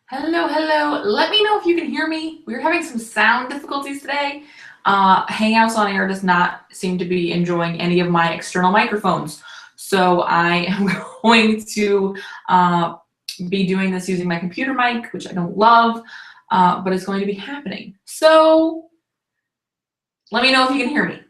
Hello, hello. Let me know if you can hear me. We're having some sound difficulties today. Hangouts on Air does not seem to be enjoying any of my external microphones. So I am going to be doing this using my computer mic, which I don't love, but it's going to be happening. So let me know if you can hear me.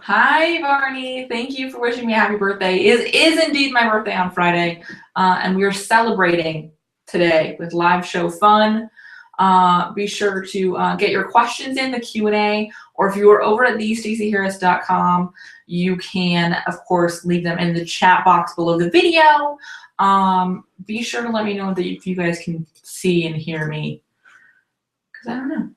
Hi, Barney. Thank you for wishing me a happy birthday. It is indeed my birthday on Friday, and we are celebrating today with live show fun. Be sure to get your questions in the Q&A, or if you are over at thestaceyharris.com, you can, of course, leave them in the chat box below the video. Be sure to let me know that if you guys can see and hear me, because I don't know.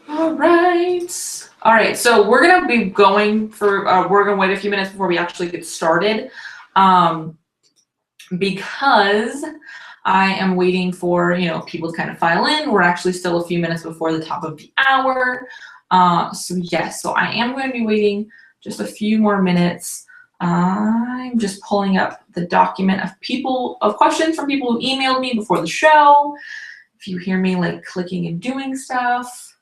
All right, so we're gonna be going for, we're gonna wait a few minutes before we actually get started, because I am waiting for, people to kind of file in. We're actually still a few minutes before the top of the hour. So yes, so I am going to be waiting just a few more minutes. I'm just pulling up the document of questions from people who emailed me before the show. If you hear me like clicking and doing stuff.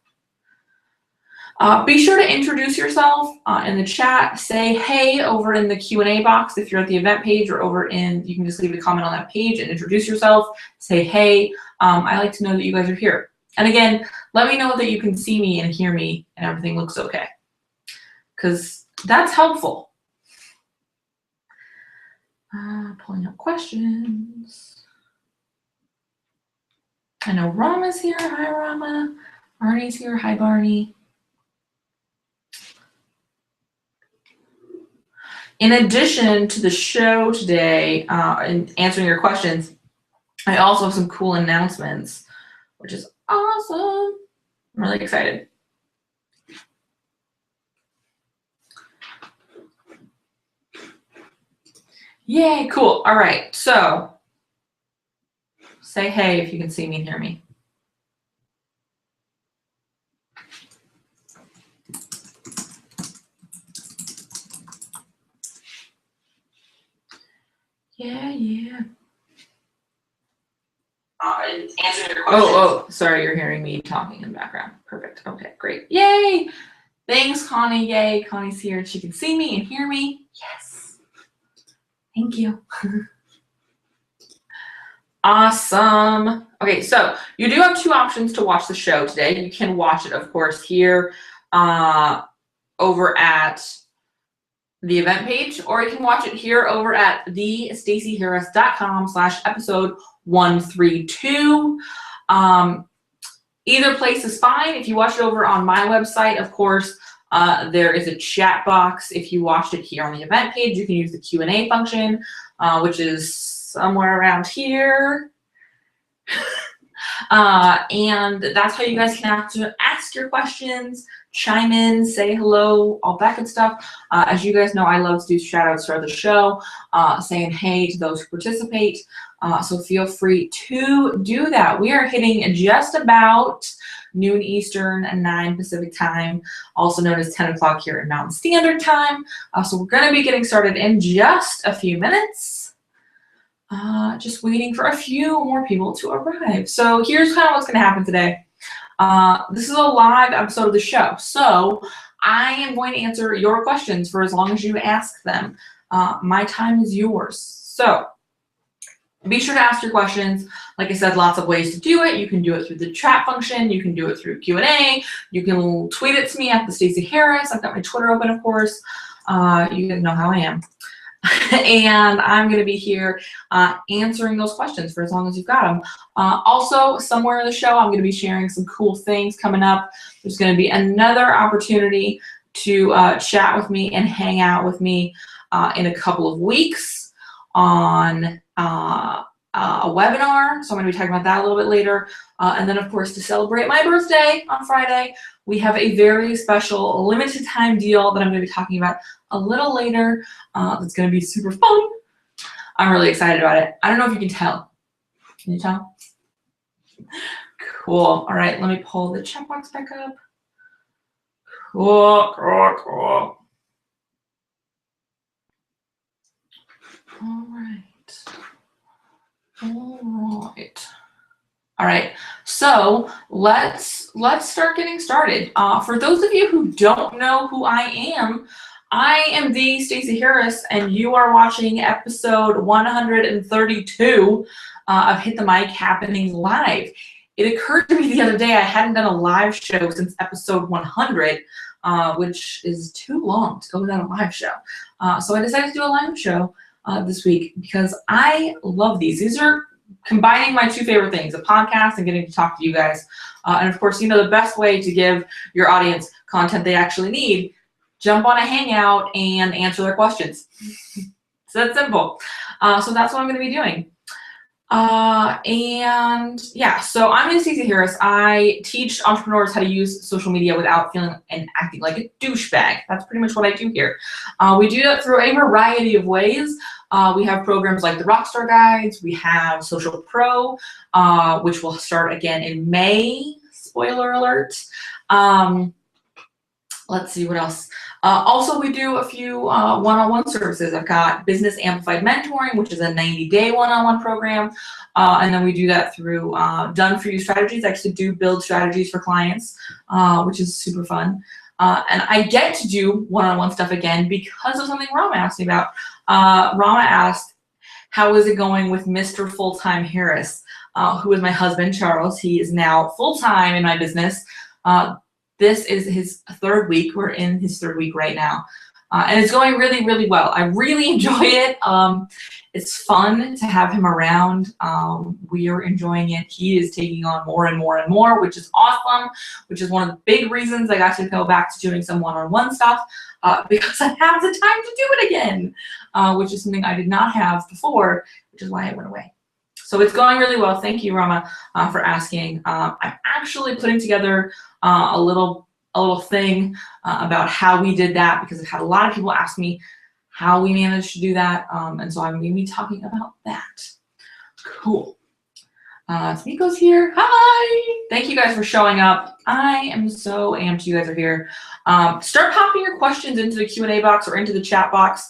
Be sure to introduce yourself in the chat. Say hey over in the Q&A box if you're at the event page, or you can just leave a comment on that page and introduce yourself. Say hey. I like to know that you guys are here. And again, let me know that you can see me and hear me and everything looks okay, because that's helpful. Pulling up questions. I know Rama's here. Hi, Rama. Barney's here. Hi, Barney. In addition to the show today and answering your questions, I also have some cool announcements, which is awesome. I'm really excited. Yay, cool. All right, so say hey if you can see me and hear me. Yeah. And answer your questions. Oh, sorry, you're hearing me talking in the background. Perfect. Okay, great. Yay! Thanks, Connie. Yay, Connie's here. She can see me and hear me. Yes. Thank you. Awesome. Okay, so you do have two options to watch the show today. You can watch it, of course, here over at the event page, or you can watch it here over at thestaceyharris.com/episode 132. Either place is fine. If you watch it over on my website, of course, there is a chat box. If you watch it here on the event page, you can use the Q&A function, which is somewhere around here. And that's how you guys can have to ask your questions, chime in, say hello, all that good stuff. As you guys know, I love to do shout outs throughout the show, saying hey to those who participate. So feel free to do that. We are hitting just about noon Eastern and 9 Pacific time, also known as 10 o'clock here at Mountain Standard Time. So we're going to be getting started in just a few minutes. Just waiting for a few more people to arrive. So here's kind of what's going to happen today. This is a live episode of the show, so I am going to answer your questions for as long as you ask them. My time is yours. So be sure to ask your questions. Like I said, lots of ways to do it. You can do it through the chat function. You can do it through Q&A. You can tweet it to me at the Stacey Harris. I've got my Twitter open, of course. You guys know how I am. And I'm going to be here answering those questions for as long as you've got them. Also, somewhere in the show, I'm going to be sharing some cool things coming up. There's going to be another opportunity to chat with me and hang out with me in a couple of weeks on a webinar. So I'm going to be talking about that a little bit later. And then, of course, to celebrate my birthday on Friday, we have a very special limited time deal that I'm going to be talking about a little later. That's going to be super fun. I'm really excited about it. I don't know if you can tell. Can you tell? Cool. All right, let me pull the chat box back up. Cool. All right, so let's start getting started. For those of you who don't know who I am the Stacey Harris, and you are watching episode 132 of Hit the Mic happening live. It occurred to me the other day I hadn't done a live show since episode 100, which is too long to go without a live show. So I decided to do a live show this week because I love these. These are combining my two favorite things, a podcast and getting to talk to you guys. And of course, you know the best way to give your audience content they actually need, jump on a hangout and answer their questions. It's that simple. So that's what I'm going to be doing. And yeah, so I'm Stacey Harris. I teach entrepreneurs how to use social media without feeling and acting like a douchebag. That's pretty much what I do here. We do that through a variety of ways. We have programs like the Rockstar Guides. We have Social Pro, which will start again in May. Spoiler alert. Let's see what else. Also, we do a few one-on-one services. I've got Business Amplified Mentoring, which is a 90-day one-on-one program. And then we do that through done-for-you strategies. I actually do build strategies for clients, which is super fun. And I get to do one-on-one stuff again because of something Rama asked me about. Rama asked, how is it going with Mr. Full-Time Harris, who is my husband, Charles. He is now full-time in my business. This is his third week. We're in his third week right now. And it's going really, really well. I really enjoy it. It's fun to have him around. We are enjoying it. He is taking on more and more and more, which is awesome, which is one of the big reasons I got to go back to doing some one-on-one stuff because I have the time to do it again, which is something I did not have before, which is why I went away. So it's going really well. Thank you, Rama, for asking. I'm actually putting together a little thing about how we did that because I've had a lot of people ask me how we managed to do that, and so I'm going to be talking about that. Cool. Miko's here. Hi. Thank you guys for showing up. I am so amped you guys are here. Start popping your questions into the Q&A box or into the chat box.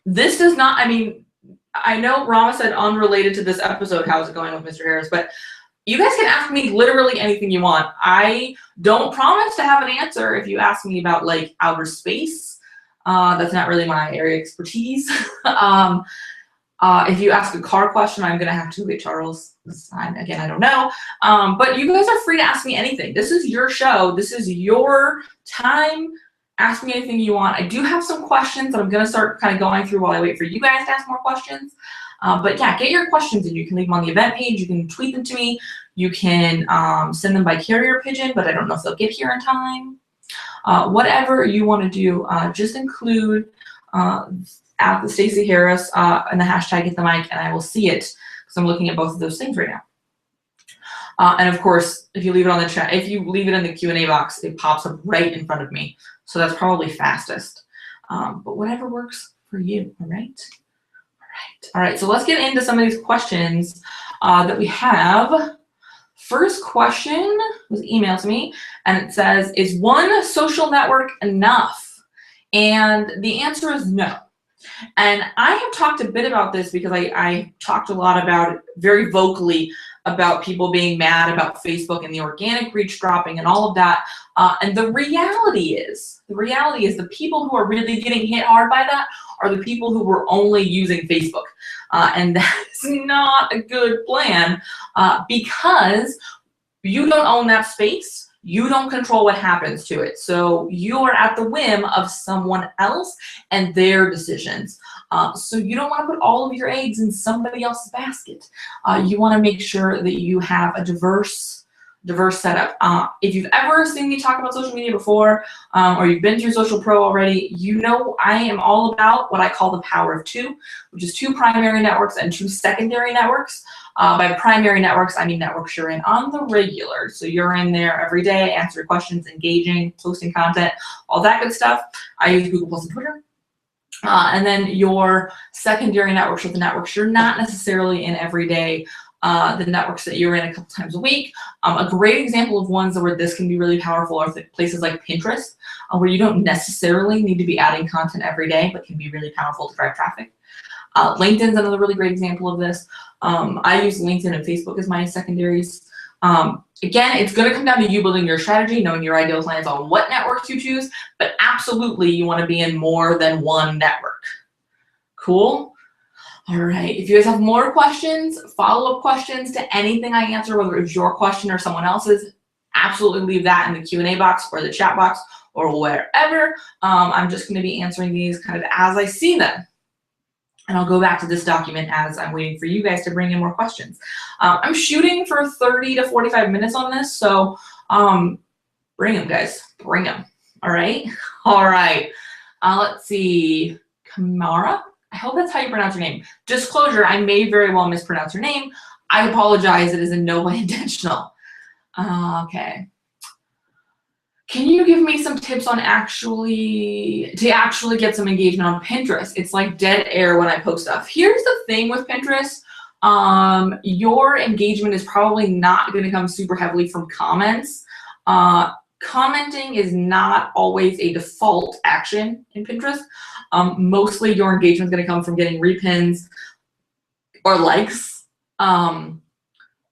This does not, I mean, I know Rama said unrelated to this episode, how's it going with Mr. Harris, but you guys can ask me literally anything you want. I don't promise to have an answer if you ask me about like outer space. That's not really my area of expertise. If you ask a car question, I'm gonna have to get Charles. Again, I don't know. But you guys are free to ask me anything. This is your show. This is your time. Ask me anything you want. I do have some questions that I'm gonna start kind of going through while I wait for you guys to ask more questions. But yeah, get your questions in. You can leave them on the event page. You can tweet them to me. You can send them by carrier pigeon, but I don't know if they'll get here in time. Whatever you want to do, just include at the Stacey Harris and the hashtag Hit the Mic, and I will see it because I'm looking at both of those things right now. And of course, if you leave it on the chat, if you leave it in the Q&A box, it pops up right in front of me. So that's probably fastest. But whatever works for you, all right? All right, so let's get into some of these questions that we have. First question was emailed to me, and it says, is one social network enough? And the answer is no. And I have talked a bit about this because I talked a lot about it very vocally about people being mad about Facebook and the organic reach dropping and all of that. And the reality is the people who are really getting hit hard by that are the people who were only using Facebook. And that's not a good plan because you don't own that space. You don't control what happens to it. So you are at the whim of someone else and their decisions. So you don't want to put all of your eggs in somebody else's basket. You want to make sure that you have a diverse setup. If you've ever seen me talk about social media before, or you've been through Social Pro already, you know I am all about what I call the power of two, which is 2 primary networks and 2 secondary networks. By primary networks, I mean networks you're in on the regular. So you're in there every day, answering questions, engaging, posting content, all that good stuff. I use Google Plus and Twitter. And then your secondary networks are the networks you're not necessarily in every day, the networks that you're in a couple times a week. A great example of ones where this can be really powerful are places like Pinterest, where you don't necessarily need to be adding content every day, but can be really powerful to drive traffic. LinkedIn's another really great example of this. I use LinkedIn and Facebook as my secondaries. Again, it's going to come down to you building your strategy, knowing your ideal clients on what networks you choose, but absolutely you want to be in more than one network. Cool? All right, if you guys have more questions, follow-up questions to anything I answer, whether it's your question or someone else's, absolutely leave that in the Q&A box or the chat box or wherever. I'm just going to be answering these kind of as I see them. And I'll go back to this document as I'm waiting for you guys to bring in more questions. I'm shooting for 30 to 45 minutes on this, so bring them, guys. Bring them. All right? All right. Let's see. Kamara? I hope that's how you pronounce your name. Disclosure, I may very well mispronounce your name. I apologize. It is in no way intentional. Okay. Can you give me some tips on actually get some engagement on Pinterest? It's like dead air when I post stuff. Here's the thing with Pinterest. Your engagement is probably not going to come super heavily from comments. Commenting is not always a default action in Pinterest. Mostly your engagement is going to come from getting repins or likes.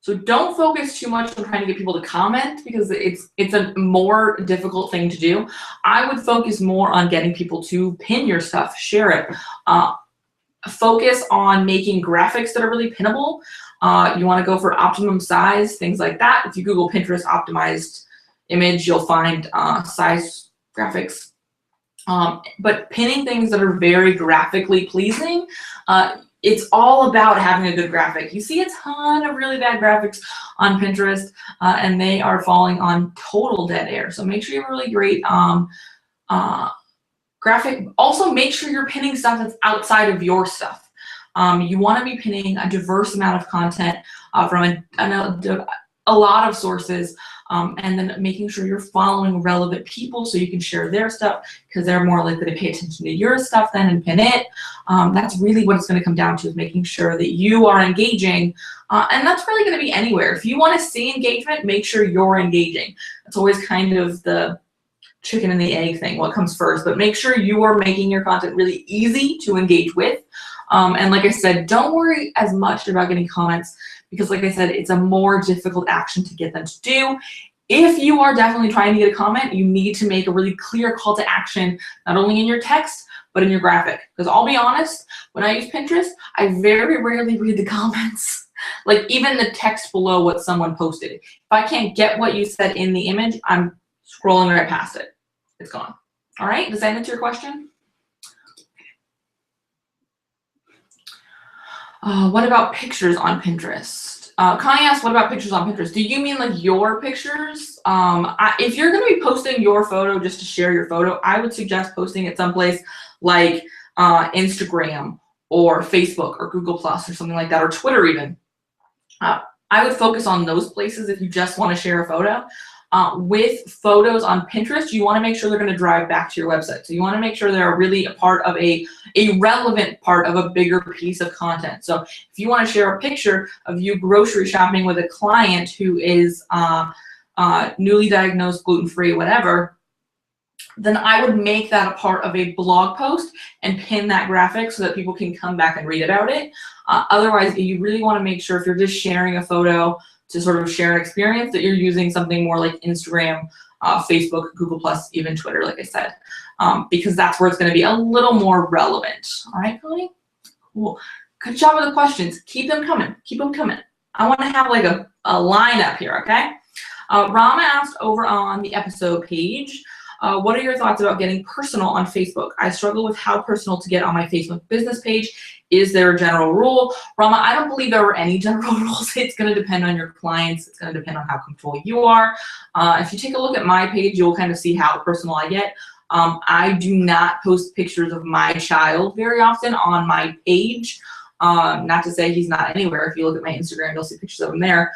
So don't focus too much on trying to get people to comment because it's a more difficult thing to do. I would focus more on getting people to pin your stuff, share it. Focus on making graphics that are really pinnable. You want to go for optimum size, things like that. If you Google Pinterest optimized image, you'll find size graphics. But pinning things that are very graphically pleasing, it's all about having a good graphic. You see a ton of really bad graphics on Pinterest, and they are falling on total dead air. So make sure you have a really great graphic. Also, make sure you're pinning stuff that's outside of your stuff. You want to be pinning a diverse amount of content from a lot of sources, and then making sure you're following relevant people so you can share their stuff because they're more likely to pay attention to your stuff then and pin it. That's really what it's going to come down to, is making sure that you are engaging, and that's really going to be anywhere. If you want to see engagement, make sure you're engaging. It's always kind of the chicken and the egg thing, what comes first, but make sure you are making your content really easy to engage with. And like I said, don't worry as much about getting comments because like I said, it's a more difficult action to get them to do. If you are definitely trying to get a comment, you need to make a really clear call to action, not only in your text, but in your graphic. Because I'll be honest, when I use Pinterest, I very rarely read the comments. Like even the text below what someone posted. If I can't get what you said in the image, I'm scrolling right past it. It's gone. All right, does that answer your question? What about pictures on Pinterest? Connie asked, what about pictures on Pinterest? Do you mean like your pictures? If you're going to be posting your photo just to share your photo, I would suggest posting it someplace like Instagram or Facebook or Google Plus or something like that, or Twitter even. I would focus on those places if you just want to share a photo. With photos on Pinterest, you want to make sure they're going to drive back to your website. So you want to make sure they're really a part of a relevant part of a bigger piece of content. So if you want to share a picture of you grocery shopping with a client who is newly diagnosed, gluten-free, whatever, then I would make that a part of a blog post and pin that graphic so that people can come back and read about it. Otherwise, you really want to make sure if you're just sharing a photo to sort of share an experience, that you're using something more like Instagram, Facebook, Google Plus, even Twitter, like I said, because that's where it's going to be a little more relevant. All right, Connie? Cool. Good job with the questions. Keep them coming. Keep them coming. I want to have like a lineup here, okay? Rama asked over on the episode page, what are your thoughts about getting personal on Facebook? I struggle with how personal to get on my Facebook business page. Is there a general rule? Rama, I don't believe there are any general rules. It's going to depend on your clients. It's going to depend on how comfortable you are. If you take a look at my page, you'll kind of see how personal I get. I do not post pictures of my child very often on my page. Not to say he's not anywhere. If you look at my Instagram, you'll see pictures of him there.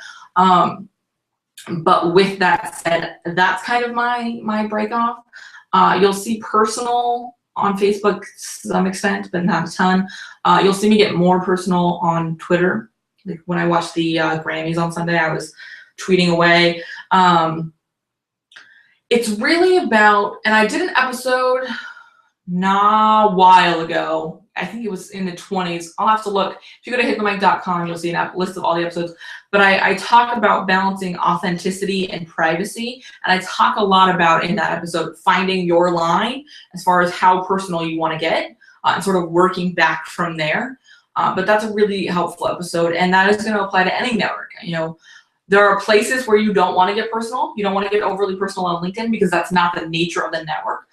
But with that said, that's kind of my break off. You'll see personal on Facebook to some extent, but not a ton. You'll see me get more personal on Twitter. Like when I watched the Grammys on Sunday, I was tweeting away. It's really about, and I did an episode not a while ago. I think it was in the 20s. I'll have to look. If you go to hitthemic.com, you'll see a list of all the episodes. But I talk about balancing authenticity and privacy. And I talk a lot about in that episode finding your line as far as how personal you want to get and sort of working back from there. But that's a really helpful episode. And that is going to apply to any network. You know, there are places where you don't want to get personal. You don't want to get overly personal on LinkedIn because that's not the nature of the network.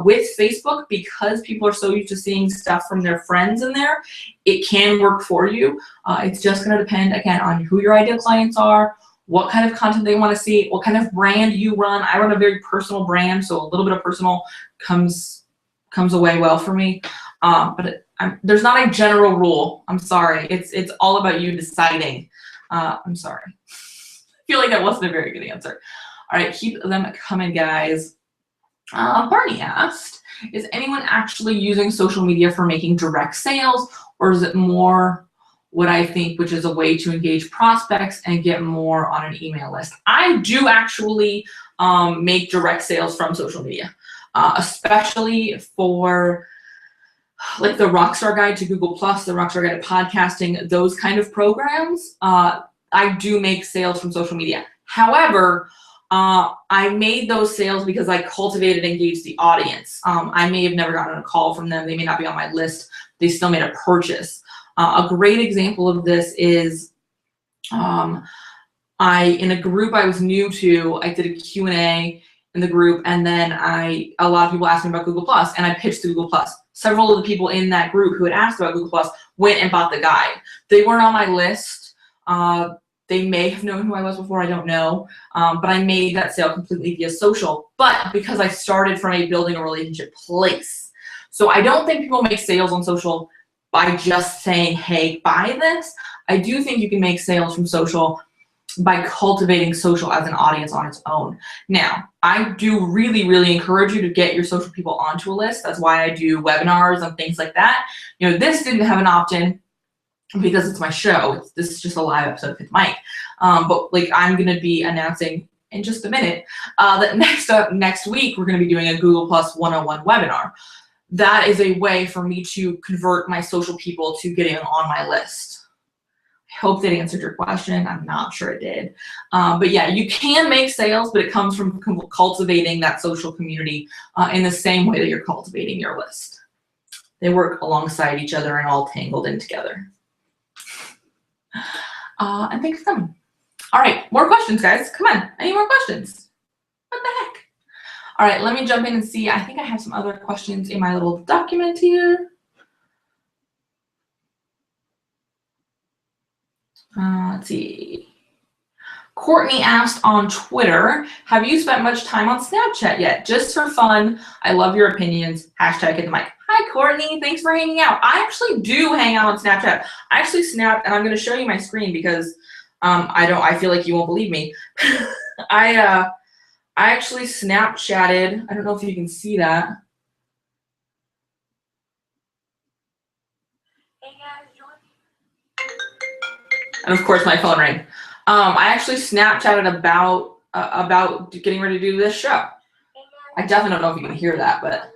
With Facebook, because people are so used to seeing stuff from their friends in there, it can work for you. It's just going to depend, again, on who your ideal clients are, what kind of content they want to see, what kind of brand you run. I run a very personal brand, so a little bit of personal comes away well for me. But there's not a general rule. I'm sorry. It's all about you deciding. I'm sorry. I feel like that wasn't a very good answer. All right, keep them coming, guys. Barney asked, is anyone actually using social media for making direct sales, or is it more what I think, which is a way to engage prospects and get more on an email list? I do actually make direct sales from social media, especially for like the Rockstar Guide to Google+, the Rockstar Guide to Podcasting, those kind of programs. I do make sales from social media. However, I made those sales because I cultivated and engaged the audience. I may have never gotten a call from them. They may not be on my list. They still made a purchase. A great example of this is in a group I was new to, I did a Q&A in the group, and then a lot of people asked me about Google+, and I pitched to Google+. Several of the people in that group who had asked about Google+ went and bought the guide. They weren't on my list. They may have known who I was before, I don't know. But I made that sale completely via social, but because I started from a building a relationship place. So I don't think people make sales on social by just saying, hey, buy this. I do think you can make sales from social by cultivating social as an audience on its own. Now, I do really, really encourage you to get your social people onto a list. That's why I do webinars and things like that. You know, this didn't have an opt-in because it's my show. This is just a live episode of Hit the Mic. But like I'm gonna be announcing in just a minute that next week we're gonna be doing a Google Plus 101 webinar. That is a way for me to convert my social people to getting on my list. I hope that answered your question. I'm not sure it did. But yeah, you can make sales, but it comes from cultivating that social community in the same way that you're cultivating your list. They work alongside each other and all tangled in together. And thanks for coming. All right, more questions, guys. Come on, any more questions? What the heck? All right, let me jump in and see. I think I have some other questions in my little document here. Let's see. Courtney asked on Twitter, have you spent much time on Snapchat yet? Just for fun. I love your opinions. Hashtag Hit the Mic. Hi, Courtney. Thanks for hanging out. I actually do hang out on Snapchat. I actually snapped, and I'm going to show you my screen because I feel like you won't believe me. I actually Snapchatted. I don't know if you can see that. Hey guys, join me. And of course, my phone rang. I actually Snapchatted about getting ready to do this show. I definitely don't know if you can hear that, but.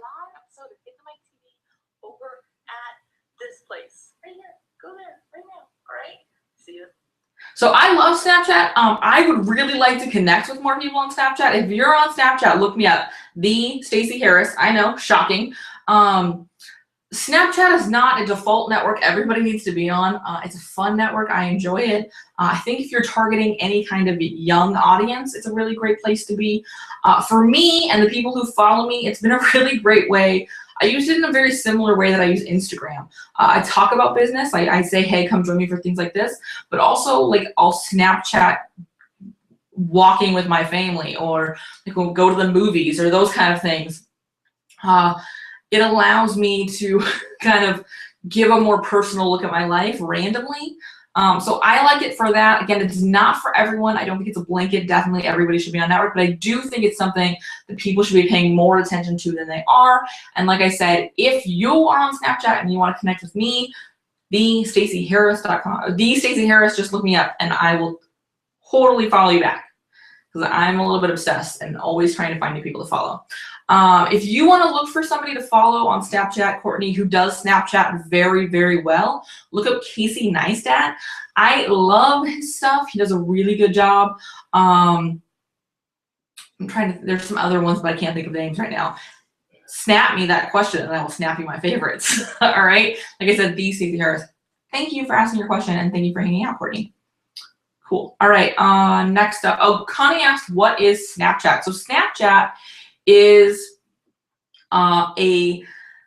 Over at this place. Right here. Go there right now. All right. See you. So I love Snapchat. I would really like to connect with more people on Snapchat. If you're on Snapchat, look me up. The Stacey Harris. I know, shocking. Snapchat is not a default network everybody needs to be on. It's a fun network. I enjoy it. I think if you're targeting any kind of young audience, it's a really great place to be. For me and the people who follow me, it's been a really great way. I use it in a very similar way that I use Instagram. I talk about business. I say, hey, come join me for things like this. But also, like, I'll Snapchat walking with my family, or like, we'll go to the movies, or those kind of things. It allows me to kind of give a more personal look at my life randomly. So I like it for that. Again, it's not for everyone. I don't think it's a blanket. Definitely everybody should be on network, but I do think it's something that people should be paying more attention to than they are. And like I said, if you are on Snapchat and you want to connect with me, thestaceyharris.com, the Stacey Harris, just look me up and I will totally follow you back, because I'm a little bit obsessed and always trying to find new people to follow. If you want to look for somebody to follow on Snapchat, Courtney, who does Snapchat very, very well, look up Casey Neistat. I love his stuff. He does a really good job. I'm trying to, there's some other ones, but I can't think of names right now. Snap me that question and I will snap you my favorites. All right. Like I said, the Stacey Harris. Thank you for asking your question and thank you for hanging out, Courtney. Cool. All right. Next up. Oh, Connie asked, what is Snapchat? So Snapchat is a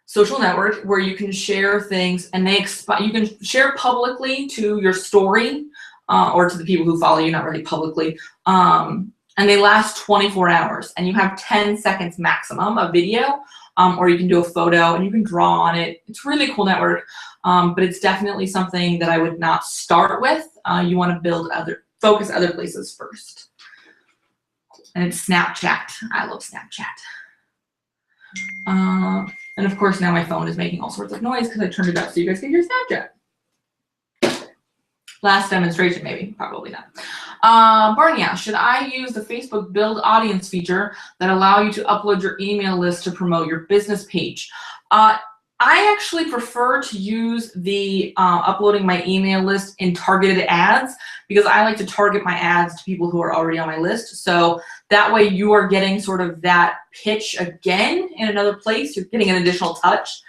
social network where you can share things and you can share publicly to your story or to the people who follow you, not really publicly. And they last 24 hours and you have 10 seconds maximum of video, or you can do a photo and you can draw on it. It's a really cool network, but it's definitely something that I would not start with. You want to focus other places first. And it's Snapchat. I love Snapchat. And of course now my phone is making all sorts of noise because I turned it up so you guys can hear Snapchat. Last demonstration, maybe, probably not. Barney asked, should I use the Facebook Build Audience feature that allow you to upload your email list to promote your business page? I actually prefer to use the uploading my email list in targeted ads because I like to target my ads to people who are already on my list. So that way you are getting sort of that pitch again in another place. You're getting an additional touch.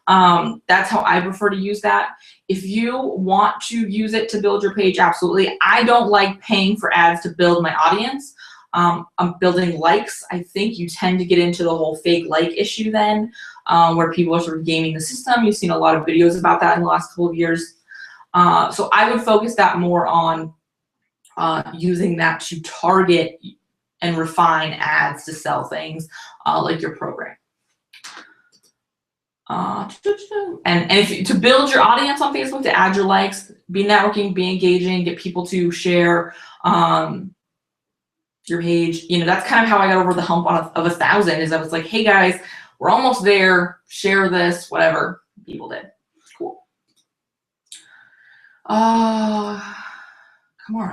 That's how I prefer to use that. If you want to use it to build your page, absolutely. I don't like paying for ads to build my audience. I'm building likes. I think you tend to get into the whole fake like issue then, where people are sort of gaming the system. You've seen a lot of videos about that in the last couple of years. So I would focus that more on using that to target and refine ads to sell things like your program. And if to build your audience on Facebook, to add your likes, be networking, be engaging, get people to share your page. You know, that's kind of how I got over the hump of 1,000. Is I was like, hey guys, we're almost there. Share this, whatever. People did. Cool. Kamara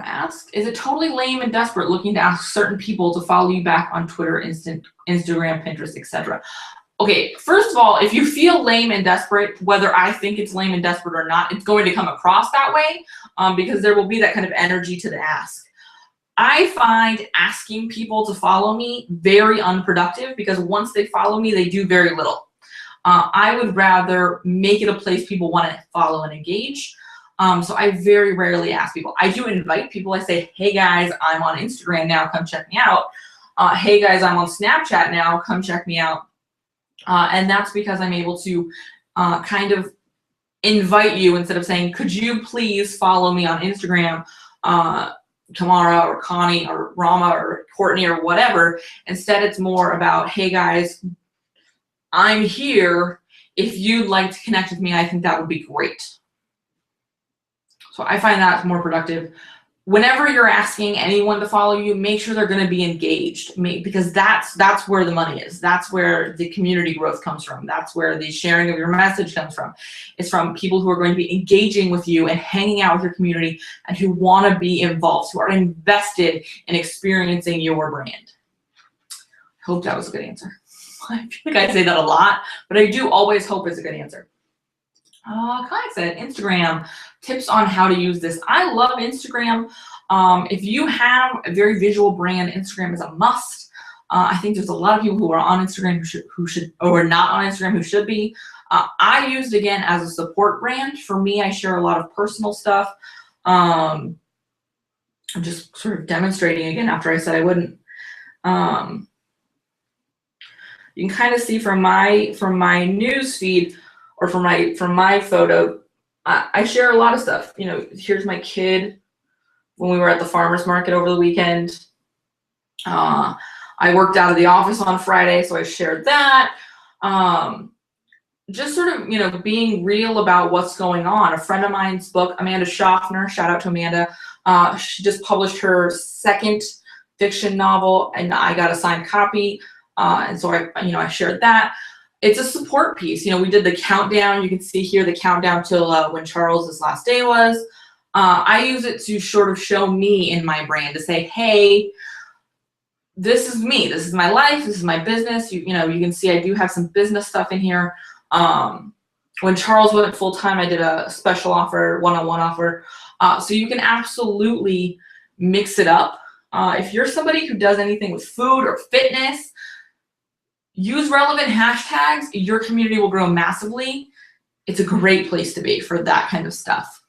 asked, is it totally lame and desperate looking to ask certain people to follow you back on Twitter, Instagram, Pinterest, etc.? Okay, first of all, if you feel lame and desperate, whether I think it's lame and desperate or not, it's going to come across that way because there will be that kind of energy to the ask. I find asking people to follow me very unproductive because once they follow me, they do very little. I would rather make it a place people want to follow and engage. So I very rarely ask people. I do invite people. I say, hey guys, I'm on Instagram now, come check me out. Hey guys, I'm on Snapchat now, come check me out. And that's because I'm able to kind of invite you instead of saying, could you please follow me on Instagram, Tamara or Connie or Rama or Courtney or whatever. Instead, it's more about, hey guys, I'm here. If you'd like to connect with me, I think that would be great. So I find that more productive. Whenever you're asking anyone to follow you, make sure they're going to be engaged because that's where the money is. That's where the community growth comes from. That's where the sharing of your message comes from. It's from people who are going to be engaging with you and hanging out with your community and who want to be involved, who are invested in experiencing your brand. I hope that was a good answer. I feel like I say that a lot, but I do always hope it's a good answer. Kai said, Instagram, tips on how to use this. I love Instagram. If you have a very visual brand, Instagram is a must. I think there's a lot of people who are on Instagram who should or not on Instagram who should be. I used again as a support brand. For me, I share a lot of personal stuff. I'm just sort of demonstrating again after I said I wouldn't. You can kind of see from my news feed or from my photo, I share a lot of stuff. You know, here's my kid when we were at the farmer's market over the weekend. I worked out of the office on Friday, so I shared that. Just sort of, you know, being real about what's going on. A friend of mine's book, Amanda Schaffner, shout out to Amanda, she just published her second fiction novel, and I got a signed copy. And so I shared that. It's a support piece. You know, we did the countdown. You can see here the countdown till when Charles's last day was. I use it to sort of show me in my brand to say, hey, this is me. This is my life. This is my business. You know, you can see I do have some business stuff in here. When Charles went full-time, I did a special offer, one-on-one offer. So you can absolutely mix it up. If you're somebody who does anything with food or fitness, use relevant hashtags. Your community will grow massively. It's a great place to be for that kind of stuff.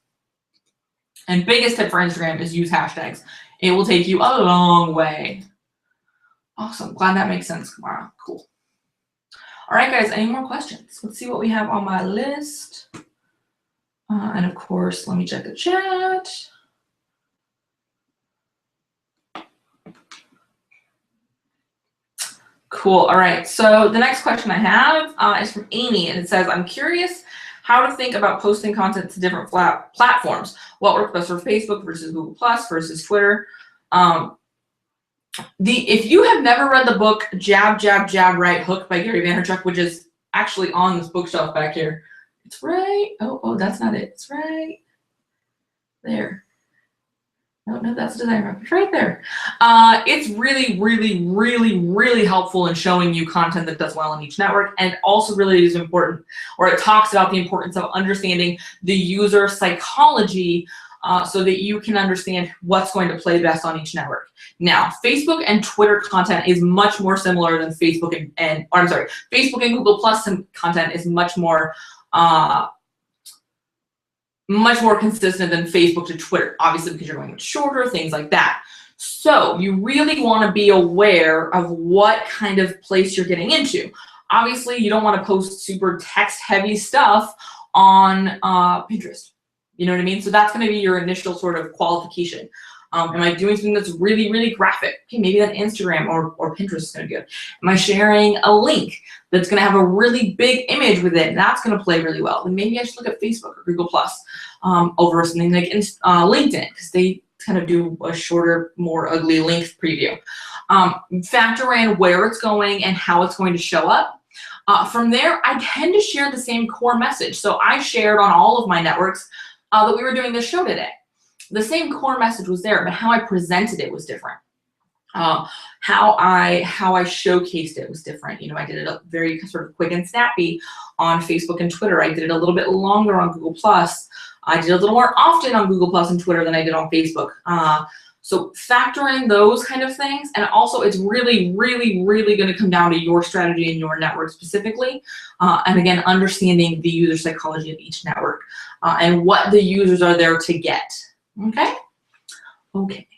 And biggest tip for Instagram is use hashtags. It will take you a long way. Awesome. Glad that makes sense, Kamara. Cool. All right, guys, any more questions? Let's see what we have on my list. And of course, let me check the chat. Cool. All right. So the next question I have is from Amy, and it says, I'm curious how to think about posting content to different platforms. What works best for Facebook versus Google Plus versus Twitter? If you have never read the book Jab, Jab, Jab, Right Hook by Gary Vaynerchuk, which is actually on this bookshelf back here. It's right. Oh, that's not it. It's right there. No, that's design rep. It's right there. It's really, really, really, really helpful in showing you content that does well in each network, and also really is important, or it talks about the importance of understanding the user psychology so that you can understand what's going to play best on each network. Now, Facebook and Twitter content is much more similar than Facebook Facebook and Google Plus content is much more consistent than Facebook to Twitter, obviously because you're going shorter, things like that. So you really want to be aware of what kind of place you're getting into. Obviously, you don't want to post super text-heavy stuff on Pinterest. You know what I mean? So that's going to be your initial sort of qualification. Am I doing something that's really, really graphic? Okay, maybe that Instagram or Pinterest is going to be good. Am I sharing a link that's going to have a really big image with it, and that's going to play really well? Then maybe I should look at Facebook or Google Plus over something like LinkedIn, because they kind of do a shorter, more ugly link preview. Factor in where it's going and how it's going to show up. From there, I tend to share the same core message. So I shared on all of my networks that we were doing this show today. The same core message was there, but how I presented it was different. How I showcased it was different. You know, I did it very sort of quick and snappy on Facebook and Twitter. I did it a little bit longer on Google Plus. I did it a little more often on Google Plus and Twitter than I did on Facebook. So factor in those kind of things. And also it's really, really, really going to come down to your strategy and your network specifically. And again, understanding the user psychology of each network and what the users are there to get. Okay? Okay.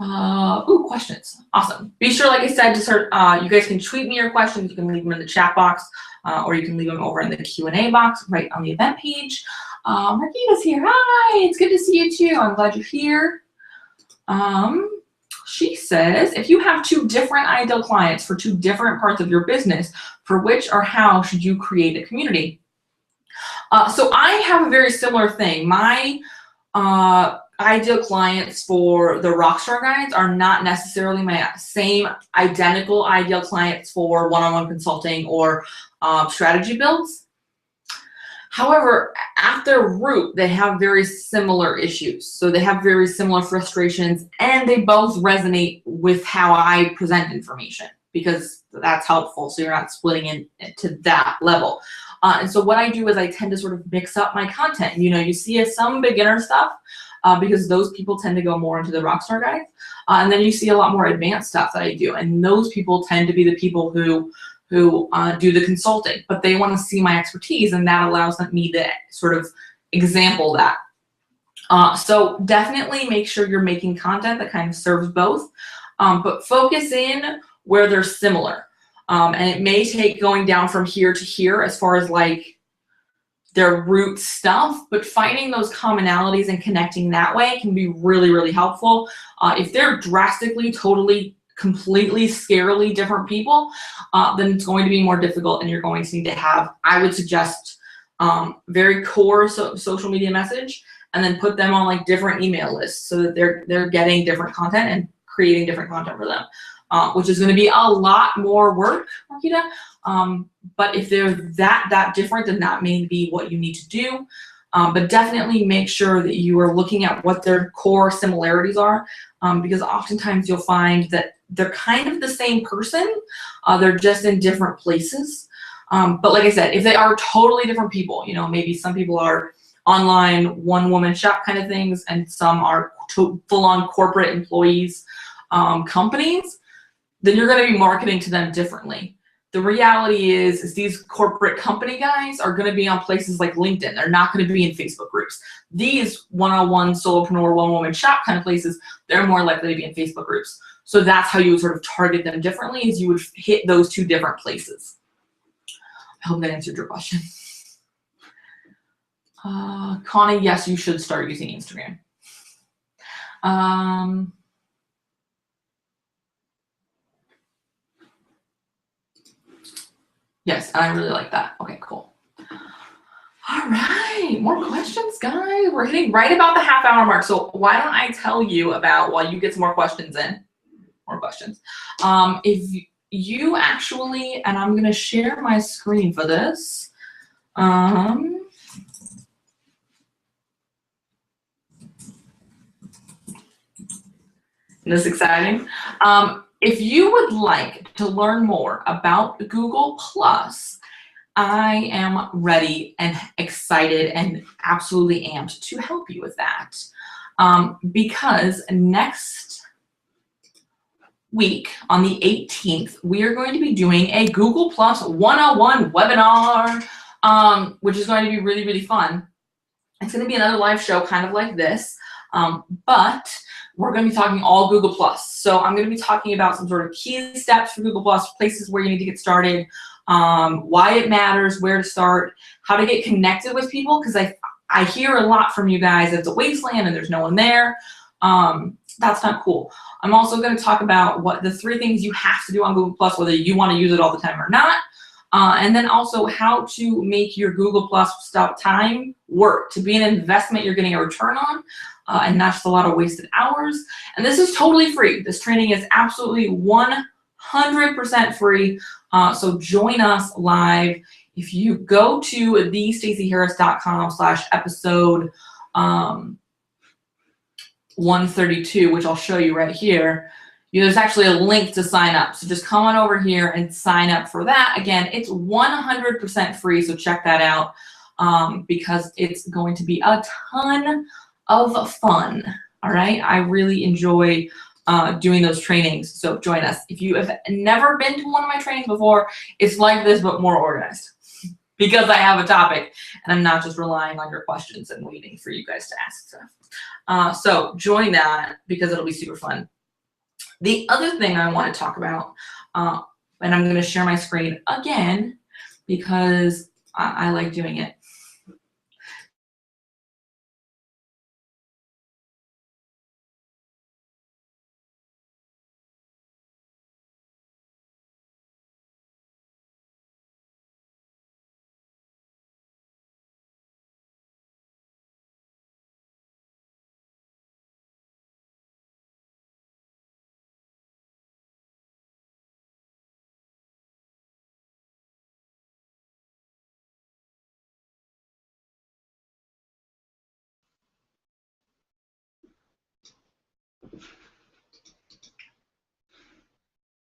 Ooh, questions. Awesome. Be sure, like I said, to start, you guys can tweet me your questions. You can leave them in the chat box, or you can leave them over in the Q&A box right on the event page. Marquita's here. Hi, it's good to see you too. I'm glad you're here. She says, if you have two different ideal clients for two different parts of your business, for which or how should you create a community? So I have a very similar thing. My ideal clients for the Rockstar Guides are not necessarily my same identical ideal clients for one-on-one consulting or strategy builds. However, at their root, they have very similar issues. So they have very similar frustrations, and they both resonate with how I present information, because that's helpful. So you're not splitting into that level. And so what I do is I tend to sort of mix up my content. You know, you see some beginner stuff because those people tend to go more into the Rockstar Guides. And then you see a lot more advanced stuff that I do. And those people tend to be the people who do the consulting, but they want to see my expertise, and that allows me to sort of example that. So definitely make sure you're making content that kind of serves both, but focus in where they're similar. And it may take going down from here to here as far as like their root stuff, but finding those commonalities and connecting that way can be really, really helpful. If they're drastically, totally, completely, scarily different people, then it's going to be more difficult, and you're going to need to have, I would suggest, very core social media message, and then put them on like different email lists so that they're getting different content and creating different content for them. Which is going to be a lot more work, Marquita. But if they're that different, then that may be what you need to do. But definitely make sure that you are looking at what their core similarities are, because oftentimes you'll find that they're kind of the same person. They're just in different places. But like I said, if they are totally different people, you know, maybe some people are online one-woman shop kind of things, and some are full-on corporate employees, companies, then you're going to be marketing to them differently. The reality is these corporate company guys are going to be on places like LinkedIn. They're not going to be in Facebook groups. These one-on-one solopreneur, one-woman shop kind of places, they're more likely to be in Facebook groups. So that's how you would sort of target them differently, is you would hit those two different places. I hope that answered your question. Connie, yes, you should start using Instagram. Yes, and I really like that. Okay, cool. All right, more questions, guys. We're hitting right about the half-hour mark. So why don't I tell you about, while you get some more questions in, if you actually, and I'm gonna share my screen for this. Isn't this exciting? If you would like to learn more about Google+, I am ready and excited and absolutely amped to help you with that. Because next week on the 18th, we are going to be doing a Google+ 101 webinar, which is going to be really, really fun. It's going to be another live show kind of like this, but we're going to be talking all Google+. So I'm going to be talking about some sort of key steps for Google+, places where you need to get started, why it matters, where to start, how to get connected with people, because I hear a lot from you guys that it's a wasteland and there's no one there. That's not cool. I'm also going to talk about what the 3 things you have to do on Google+, whether you want to use it all the time or not. And then also how to make your Google+ stop time work, to be an investment you're getting a return on, and not just a lot of wasted hours. And this is totally free. This training is absolutely 100% free. So join us live. If you go to thestaceyharris.com/episode 132, which I'll show you right here, there's actually a link to sign up. So just come on over here and sign up for that. Again, it's 100% free, so check that out, because it's going to be a ton of fun. All right, I really enjoy doing those trainings, so join us. If you have never been to one of my trainings before, it's like this but more organized, because I have a topic and I'm not just relying on your questions and waiting for you guys to ask stuff. So join that, because it'll be super fun. The other thing I want to talk about, and I'm going to share my screen again because I like doing it.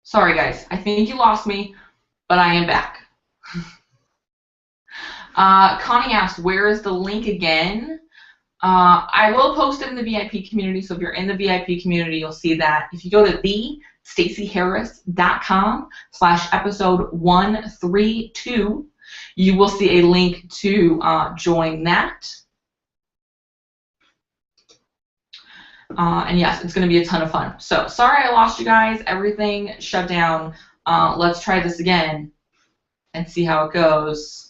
Sorry, guys. I think you lost me, but I am back. Connie asked, where is the link again? I will post it in the VIP community, so if you're in the VIP community, you'll see that. If you go to thestaceyharris.com/episode 132, you will see a link to join that. And yes, it's going to be a ton of fun. So sorry I lost you guys. Everything shut down. Let's try this again and see how it goes.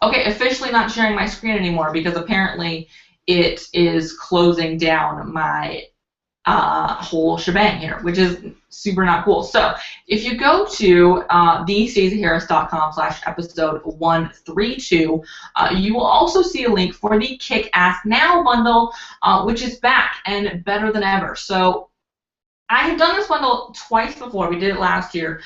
Okay, officially not sharing my screen anymore because apparently it is closing down my whole shebang here, which is super not cool. So if you go to thestaceyharris.com/episode 132, you will also see a link for the Kick Ass Now bundle, which is back and better than ever. So I have done this bundle twice before. We did it last year.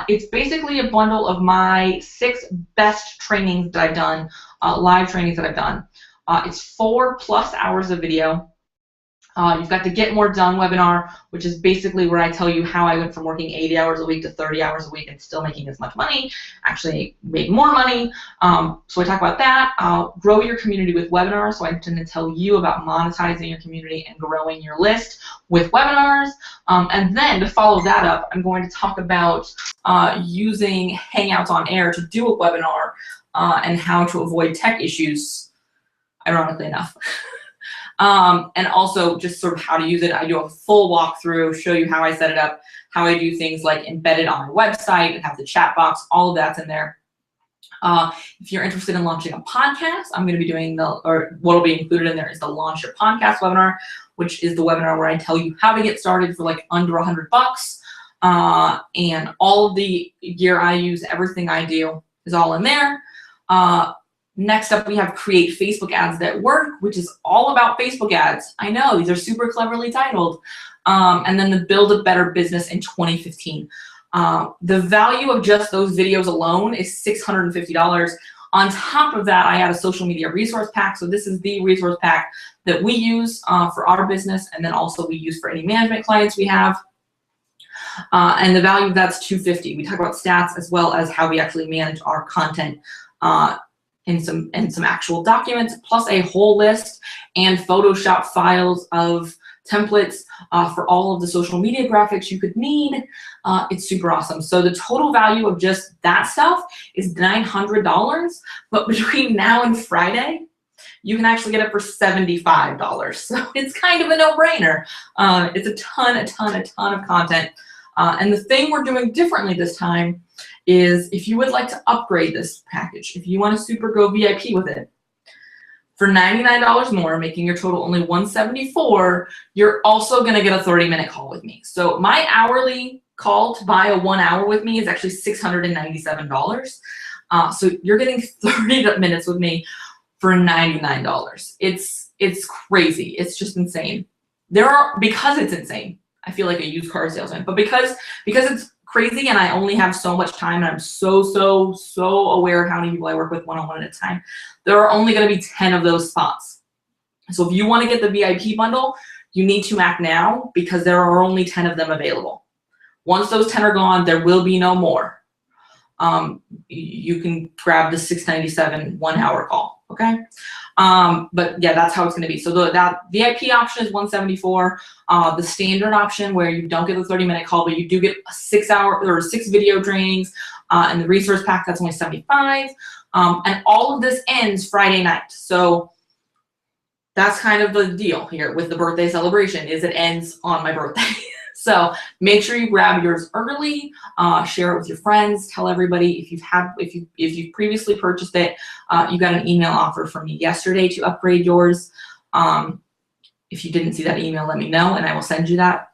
It's basically a bundle of my 6 best trainings that I've done, live trainings that I've done. It's 4+ hours of video. You've got the Get More Done webinar, which is basically where I tell you how I went from working 80 hours a week to 30 hours a week and still making as much money, actually made more money. So I talk about that. Grow your community with webinars. So I tend to tell you about monetizing your community and growing your list with webinars. And then to follow that up, I'm going to talk about using Hangouts on Air to do a webinar and how to avoid tech issues, ironically enough. And also just sort of how to use it. I do a full walkthrough, show you how I set it up, how I do things like embed it on my website and have the chat box, all of that's in there. If you're interested in launching a podcast, I'm going to be doing what will be included in there is the Launch Your Podcast webinar, which is the webinar where I tell you how to get started for like under $100. And all of the gear I use, everything I do is all in there. Next up, we have Create Facebook Ads That Work, which is all about Facebook ads. I know, these are super cleverly titled. And then the Build a Better Business in 2015. The value of just those videos alone is $650. On top of that, I add a social media resource pack. So this is the resource pack that we use for our business, and then also we use for any management clients we have. And the value of that's $250. We talk about stats as well as how we actually manage our content in some actual documents, plus a whole list and Photoshop files of templates for all of the social media graphics you could need. It's super awesome. So the total value of just that stuff is $900, but between now and Friday, you can actually get it for $75. So it's kind of a no-brainer. It's a ton of content. And the thing we're doing differently this time is if you would like to upgrade this package, if you want to super go VIP with it, for $99 more, making your total only $174, you're also going to get a 30-minute call with me. So my hourly call to buy a 1 hour with me is actually $697. So you're getting 30 minutes with me for $99. It's crazy. It's just insane. Because it's insane, I feel like a used car salesman, but because it's crazy and I only have so much time and I'm so aware of how many people I work with one-on-one at a time, there are only going to be 10 of those spots. So if you want to get the VIP bundle, you need to act now because there are only 10 of them available. Once those 10 are gone, there will be no more. You can grab the $697 1 hour call, okay? But yeah, that's how it's going to be. So that VIP option is $174. The standard option where you don't get the 30-minute call, but you do get a 6 video trainings, and the resource pack, that's only $75. And all of this ends Friday night. So that's kind of the deal here with the birthday celebration is it ends on my birthday. So make sure you grab yours early, share it with your friends, tell everybody if you've previously purchased it, you got an email offer from me yesterday to upgrade yours. If you didn't see that email, let me know and I will send you that.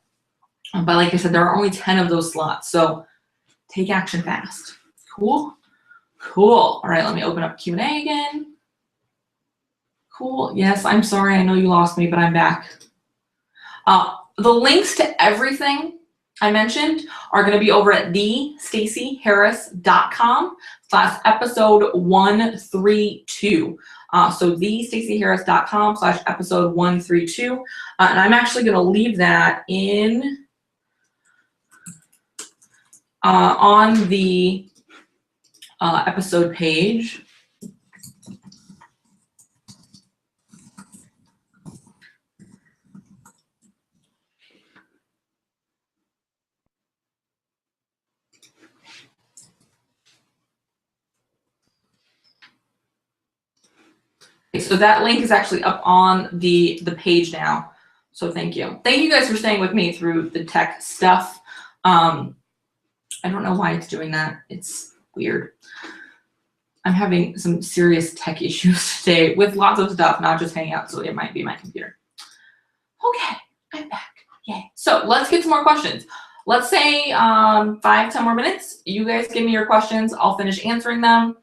But like I said, there are only 10 of those slots, so take action fast. Cool? Cool. All right, let me open up Q&A again. Cool. Yes, I'm sorry. I know you lost me, but I'm back. The links to everything I mentioned are going to be over at thestaceyharris.com/episode 132. So thestaceyharris.com/episode 132. And I'm actually going to leave that in on the episode page. So that link is actually up on the page now. So thank you. Thank you guys for staying with me through the tech stuff. I don't know why it's doing that. It's weird. I'm having some serious tech issues today with lots of stuff, not just Hangouts, so it might be my computer. Okay, I'm back. So let's get some more questions. Let's say 5-10 more minutes. You guys give me your questions. I'll finish answering them.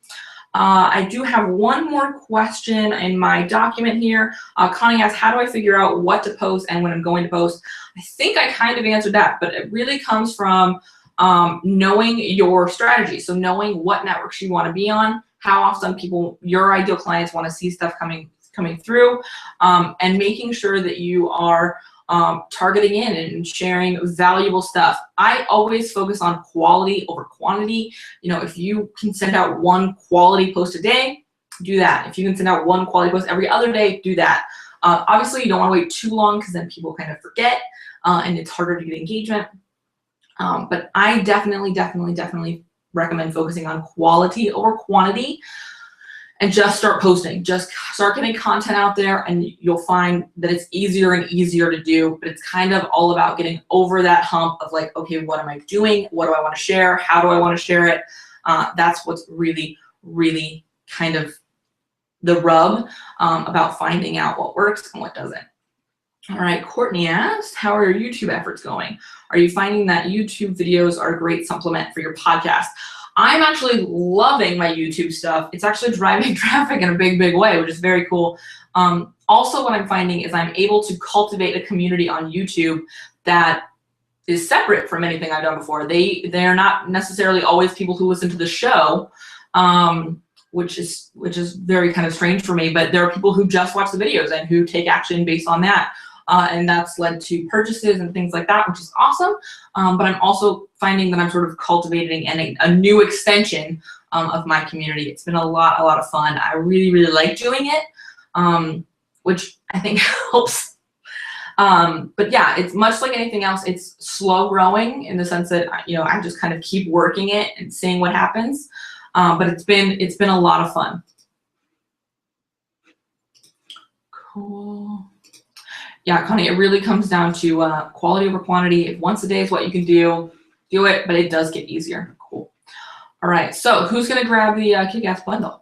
I do have one more question in my document here. Connie asks, how do I figure out what to post and when I'm going to post? I think I kind of answered that, but it really comes from knowing your strategy. So knowing what networks you want to be on, how often people, your ideal clients, want to see stuff coming through, and making sure that you are targeting in and sharing valuable stuff. I always focus on quality over quantity. You know, if you can send out one quality post a day, do that. If you can send out one quality post every other day, do that. Obviously, you don't want to wait too long because then people kind of forget and it's harder to get engagement. But I definitely recommend focusing on quality over quantity. And just start posting. Just start getting content out there, and you'll find that it's easier and easier to do. But it's kind of all about getting over that hump of like, okay, what am I doing? What do I want to share? How do I want to share it? That's what's really kind of the rub about finding out what works and what doesn't. All right, Courtney asked, how are your YouTube efforts going? Are you finding that YouTube videos are a great supplement for your podcast? I'm actually loving my YouTube stuff. It's actually driving traffic in a big way, which is very cool. Also, what I'm finding is I'm able to cultivate a community on YouTube that is separate from anything I've done before. They're not necessarily always people who listen to the show, which is very kind of strange for me, but there are people who just watch the videos and who take action based on that. And that's led to purchases and things like that, which is awesome. But I'm also finding that I'm sort of cultivating a new extension of my community. It's been a lot of fun. I really like doing it, which I think helps. But yeah, it's much like anything else. It's slow growing in the sense that, you know, I just kind of keep working it and seeing what happens. But it's been a lot of fun. Cool. Yeah, Connie, it really comes down to quality over quantity. If once a day is what you can do it, but it does get easier. Cool. All right, so who's gonna grab the kick-ass bundle?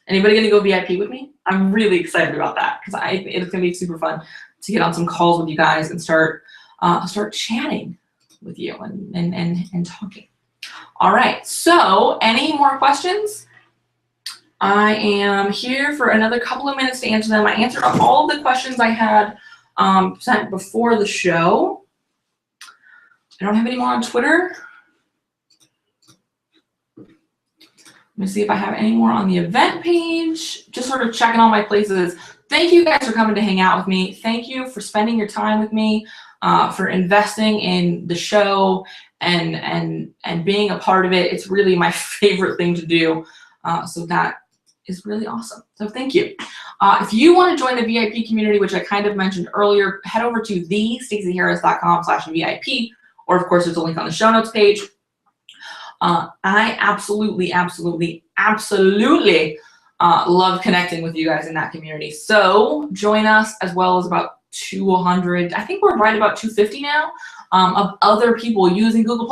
Anybody gonna go VIP with me? I'm really excited about that because it's gonna be super fun to get on some calls with you guys and start chatting with you and talking. All right, so any more questions? I am here for another couple of minutes to answer them. I answered all of the questions I had sent before the show. I don't have any more on Twitter. Let me see if I have any more on the event page. Just sort of checking all my places. Thank you guys for coming to hang out with me. Thank you for spending your time with me, for investing in the show and being a part of it. It's really my favorite thing to do. So that is really awesome. So thank you. If you want to join the VIP community, which I kind of mentioned earlier, head over to thestaceyharris.com/VIP, or of course there's a link on the show notes page. I absolutely love connecting with you guys in that community. So join us, as well as about 200, I think we're right about 250 now, of other people using Google+.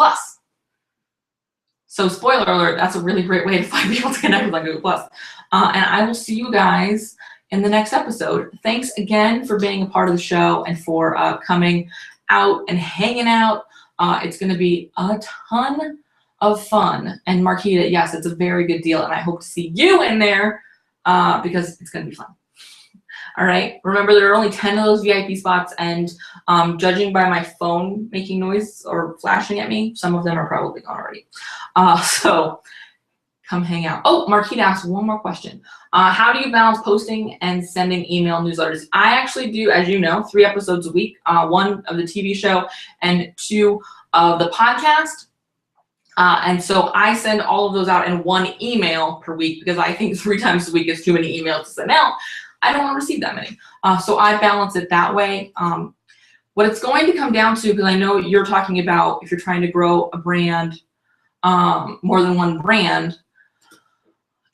So spoiler alert, that's a really great way to find people to connect with on Google+. And I will see you guys in the next episode. Thanks again for being a part of the show and for coming out and hanging out. It's going to be a ton of fun. And Marquita, yes, it's a very good deal. And I hope to see you in there because it's going to be fun. All right. Remember, there are only 10 of those VIP spots. And judging by my phone making noise or flashing at me, some of them are probably gone already. So come hang out. Oh, Marquita asked one more question. How do you balance posting and sending email newsletters? I actually do, as you know, 3 episodes a week, 1 of the TV show and 2 of the podcast. And so I send all of those out in 1 email per week because I think 3 times a week is too many emails to send out. I don't want to receive that many. So I balance it that way. What it's going to come down to, because I know you're talking about if you're trying to grow a brand, more than 1 brand,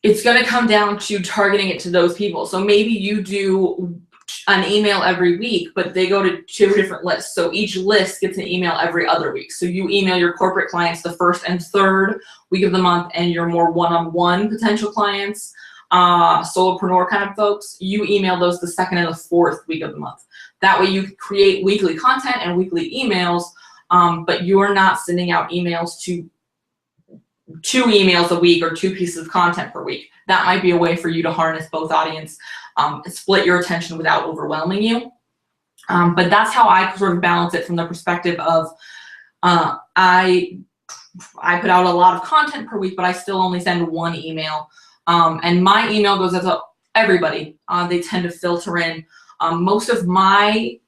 it's going to come down to targeting it to those people. So maybe you do an email every week, but they go to 2 different lists. So each list gets an email every other week. So you email your corporate clients the 1st and 3rd week of the month, and your more one-on-one potential clients, solopreneur kind of folks, you email those the 2nd and the 4th week of the month. That way you create weekly content and weekly emails, but you're not sending out emails to 2 emails a week or 2 pieces of content per week. That might be a way for you to harness both audience, split your attention without overwhelming you. But that's how I sort of balance it from the perspective of I put out a lot of content per week, but I still only send 1 email. And my email goes out to everybody. They tend to filter in. Most of my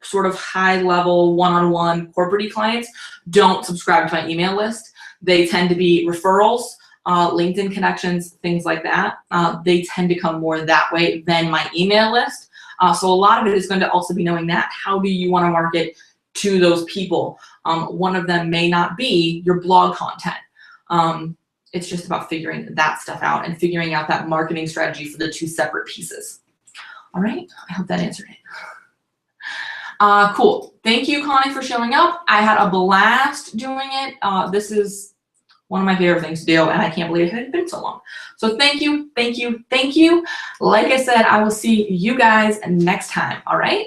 sort of high-level one-on-one corporate clients don't subscribe to my email list. They tend to be referrals, LinkedIn connections, things like that. They tend to come more that way than my email list. So a lot of it is going to also be knowing that. How do you want to market to those people? One of them may not be your blog content. It's just about figuring that stuff out and figuring out that marketing strategy for the 2 separate pieces. All right, I hope that answered it. Cool. Thank you, Connie, for showing up. I had a blast doing it. This is one of my favorite things to do, and I can't believe it had been so long. So thank you, thank you, thank you. Like I said, I will see you guys next time, all right?